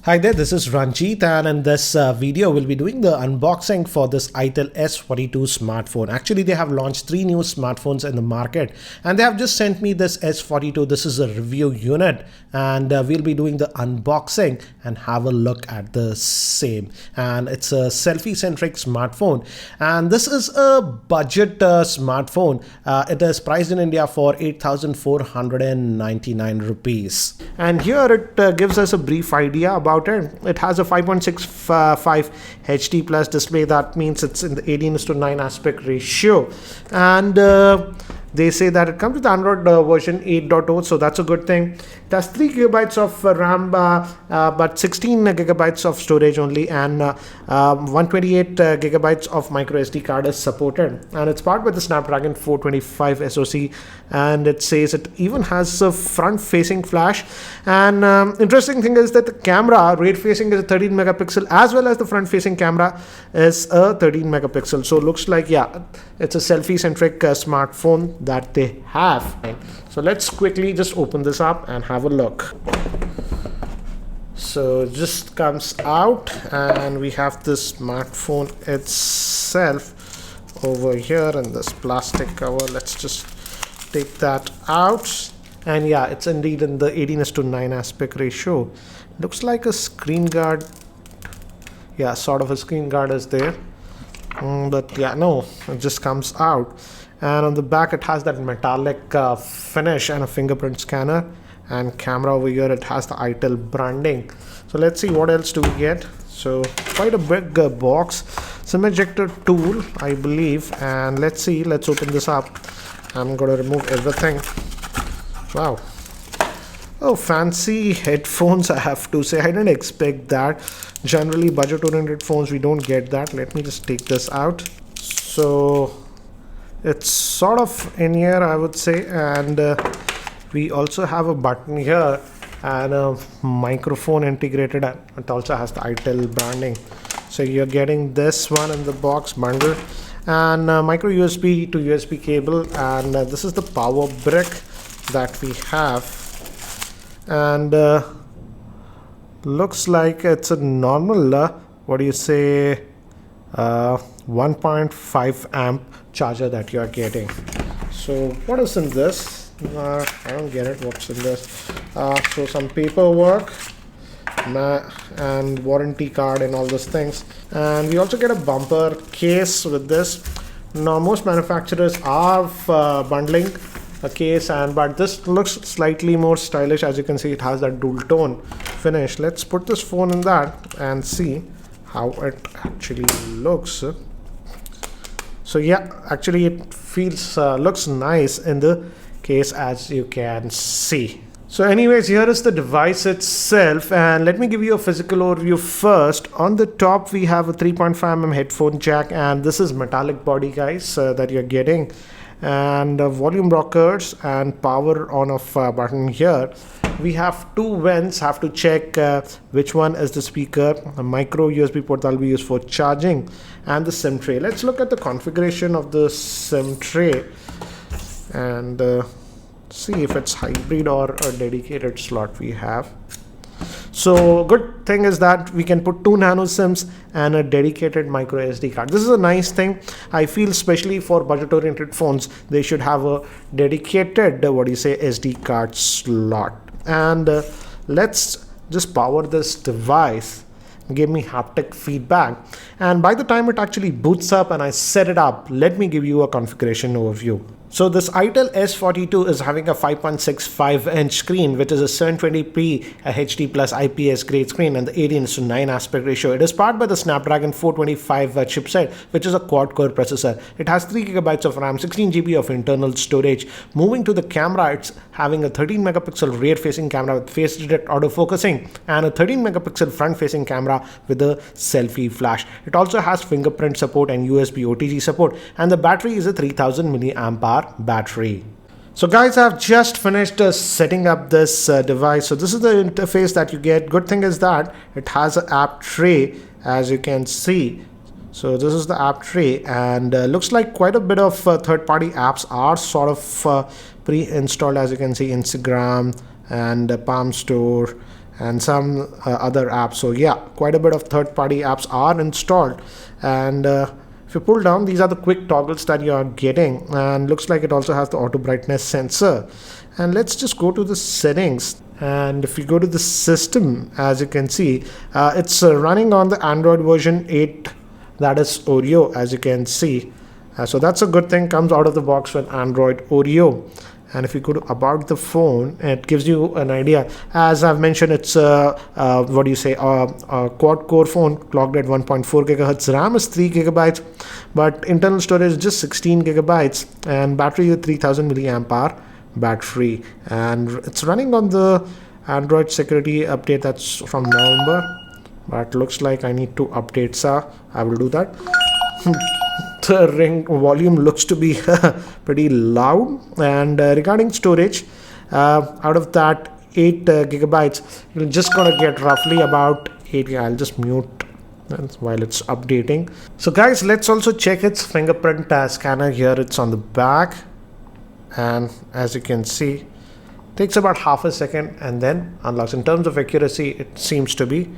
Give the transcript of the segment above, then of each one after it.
Hi there, this is Ranjit, and in this video we'll be doing the unboxing for this itel S42 smartphone. Actually, they have launched 3 new smartphones in the market and they have just sent me this S42. This is a review unit and we'll be doing the unboxing and have a look at the same. And it's a selfie-centric smartphone, and this is a budget smartphone. It is priced in India for 8,499 rupees. And here it gives us a brief idea about it. It has a 5.65 HD plus display. That means it's in the 18:9 aspect ratio, and they say that it comes with Android version 8.0, so that's a good thing. It has 3 gigabytes of RAM, but 16 gigabytes of storage only, and 128 gigabytes of micro SD card is supported. And it's powered with the Snapdragon 425 SoC, and it says it even has a front-facing flash. And interesting thing is that the camera rear-facing is a 13 megapixel, as well as the front-facing camera is a 13 megapixel. So looks like, yeah, it's a selfie-centric smartphone that they have. So let's quickly just open this up and have a look. So it just comes out and we have this smartphone itself over here in this plastic cover. Let's just take that out, and yeah, it's indeed in the 18:9 aspect ratio. Looks like a screen guard. Yeah, sort of a screen guard is there, but yeah, no, it just comes out. And on the back it has that metallic finish and a fingerprint scanner, and camera over here it has the itel branding. So let's see what else do we get. So quite a big box, SIM ejector tool I believe, and let's see, let's open this up. I'm gonna remove everything. Wow, oh, fancy headphones, I have to say. I didn't expect that. Generally budget oriented phones, we don't get that. Let me just take this out. So it's sort of in here, I would say, and we also have a button here and a microphone integrated. It also has the itel branding. So you're getting this one in the box bundle, and micro USB to USB cable, and this is the power brick that we have, and looks like it's a normal what do you say, 1.5 amp charger that you are getting. So what is in this? I don't get it. What's in this? So some paperwork and warranty card and all those things, and we also get a bumper case with this. Now most manufacturers are bundling a case, but this looks slightly more stylish. As you can see, it has that dual tone finish. Let's put this phone in that and see how it actually looks. So yeah, actually it feels looks nice in the case, as you can see. So anyways, here is the device itself, and let me give you a physical overview first. On the top we have a 3.5mm headphone jack, and this is metallic body, guys, that you're getting, and volume rockers and power on off button here. We have 2 vents, have to check which one is the speaker. A micro USB port that will be used for charging, and the SIM tray. Let's look at the configuration of the SIM tray and see if it's hybrid or a dedicated slot we have. So good thing is that we can put 2 nano SIMs and a dedicated micro SD card. This is a nice thing. I feel especially for budget oriented phones, they should have a dedicated SD card slot. And let's just power this device, give me haptic feedback, and by the time it actually boots up and I set it up, let me give you a configuration overview. So this itel S42 is having a 5.65-inch screen, which is a 720p HD plus IPS grade screen, and the 18:9 aspect ratio. It is powered by the Snapdragon 425 chipset, which is a quad-core processor. It has 3 gigabytes of RAM, 16 GB of internal storage. Moving to the camera, it's having a 13 megapixel rear-facing camera with face detect autofocusing, and a 13 megapixel front-facing camera with a selfie flash. It also has fingerprint support and USB OTG support, and the battery is a 3000 milliamp hour battery. So guys, I've just finished setting up this device. So this is the interface that you get. Good thing is that it has an app tray, as you can see. So this is the app tray, and looks like quite a bit of third-party apps are sort of pre-installed. As you can see, Instagram and Palm Store and some other apps. So yeah, quite a bit of third-party apps are installed. And if you pull down, these are the quick toggles that you are getting, and looks like it also has the auto brightness sensor. And let's just go to the settings, and if you go to the system, as you can see, it's running on the Android version 8, that is Oreo, as you can see. So that's a good thing, comes out of the box with Android Oreo. And if you go to about the phone, it gives you an idea. As I've mentioned, it's a quad core phone clocked at 1.4 gigahertz. RAM is 3 gigabytes, but internal storage is just 16 gigabytes, and battery is 3000 milliamp hour battery. And it's running on the Android security update that's from November, but looks like I need to update, so I will do that. The ring volume looks to be pretty loud. And regarding storage, out of that 8 gigabytes, you're just gonna get roughly about 8. I'll just mute while it's updating. So guys, let's also check its fingerprint scanner. Here it's on the back, and as you can see, takes about half a second and then unlocks. In terms of accuracy, it seems to be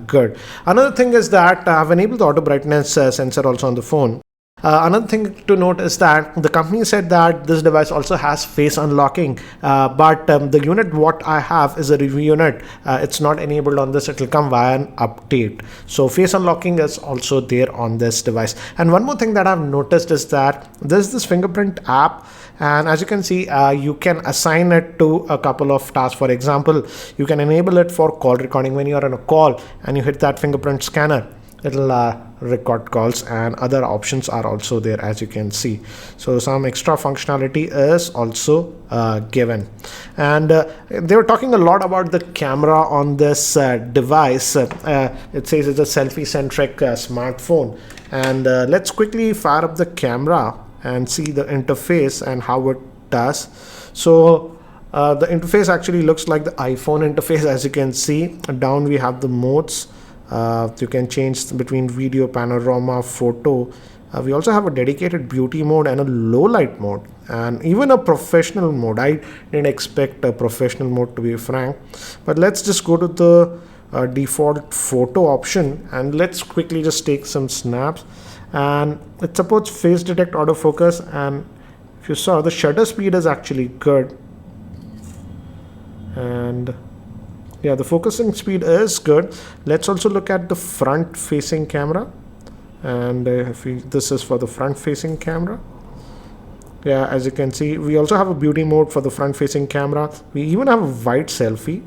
good. Another thing is that I've enabled the auto brightness sensor also on the phone. Another thing to note is that the company said that this device also has face unlocking, but the unit what I have is a review unit. It's not enabled on this. It will come via an update. So face unlocking is also there on this device. And one more thing that I've noticed is that there's this fingerprint app, and as you can see, you can assign it to a couple of tasks. For example, you can enable it for call recording. When you are on a call and you hit that fingerprint scanner, it'll record calls, and other options are also there, as you can see. So some extra functionality is also given. And they were talking a lot about the camera on this device. It says it's a selfie-centric smartphone. And let's quickly fire up the camera and see the interface and how it does. So the interface actually looks like the iPhone interface. As you can see, down we have the modes. You can change between video, panorama, photo. We also have a dedicated beauty mode and a low light mode, and even a professional mode. I didn't expect a professional mode, to be frank, but let's just go to the default photo option, and let's quickly just take some snaps. And it supports face detect autofocus, and if you saw, the shutter speed is actually good, and yeah, the focusing speed is good. Let's also look at the front facing camera, and this is for the front facing camera. Yeah, as you can see, we also have a beauty mode for the front facing camera. We even have a wide selfie,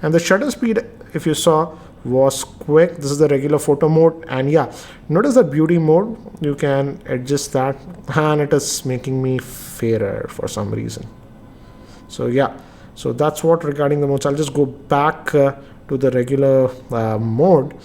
and the shutter speed, if you saw, was quick. This is the regular photo mode, and yeah, notice that beauty mode, you can adjust that, and it is making me fairer for some reason. So yeah, so that's what regarding the modes. I'll just go back to the regular mode.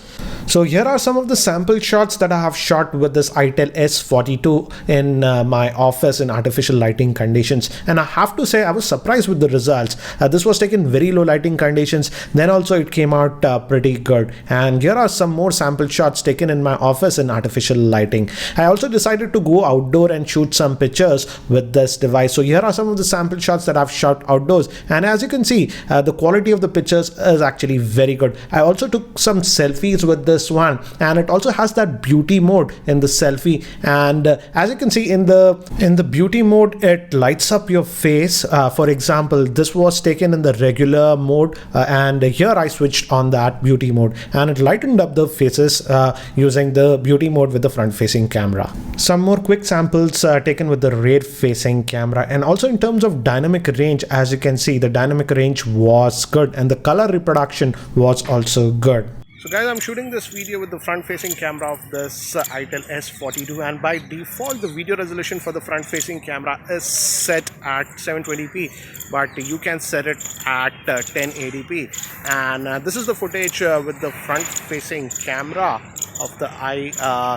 So here are some of the sample shots that I have shot with this itel S42 in my office in artificial lighting conditions, and I have to say I was surprised with the results. This was taken very low lighting conditions, then also it came out pretty good. And here are some more sample shots taken in my office in artificial lighting. I also decided to go outdoor and shoot some pictures with this device. So here are some of the sample shots that I've shot outdoors, and as you can see, the quality of the pictures is actually very good. I also took some selfies with this one, and it also has that beauty mode in the selfie. And as you can see, in the beauty mode, it lights up your face. For example, this was taken in the regular mode, and here I switched on that beauty mode, and it lightened up the faces using the beauty mode with the front facing camera. Some more quick samples taken with the rear facing camera. And also in terms of dynamic range, as you can see, the dynamic range was good, and the color reproduction was also good. So guys, I'm shooting this video with the front facing camera of this itel S42, and by default the video resolution for the front facing camera is set at 720p, but you can set it at 1080p. And this is the footage with the front facing camera of the itel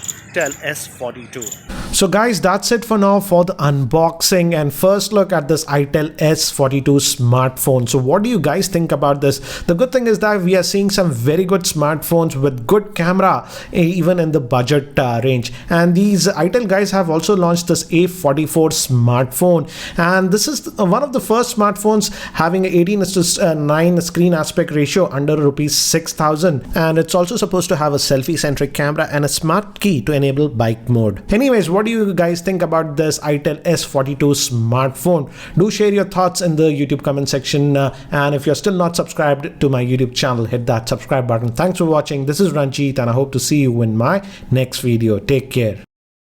S42. So guys, that's it for now for the unboxing and first look at this itel S42 smartphone. So what do you guys think about this? The good thing is that we are seeing some very good smartphones with good camera even in the budget range, and these itel guys have also launched this A44 smartphone, and this is one of the first smartphones having an 18:9 screen aspect ratio under rupees 6,000, and it's also supposed to have a selfie centric camera and a smart key to enable bike mode. Anyways, what do you guys think about this itel S42 smartphone? Do share your thoughts in the YouTube comment section, and if you're still not subscribed to my YouTube channel, hit that subscribe button. Thanks for watching. This is Ranjit and I hope to see you in my next video. Take care.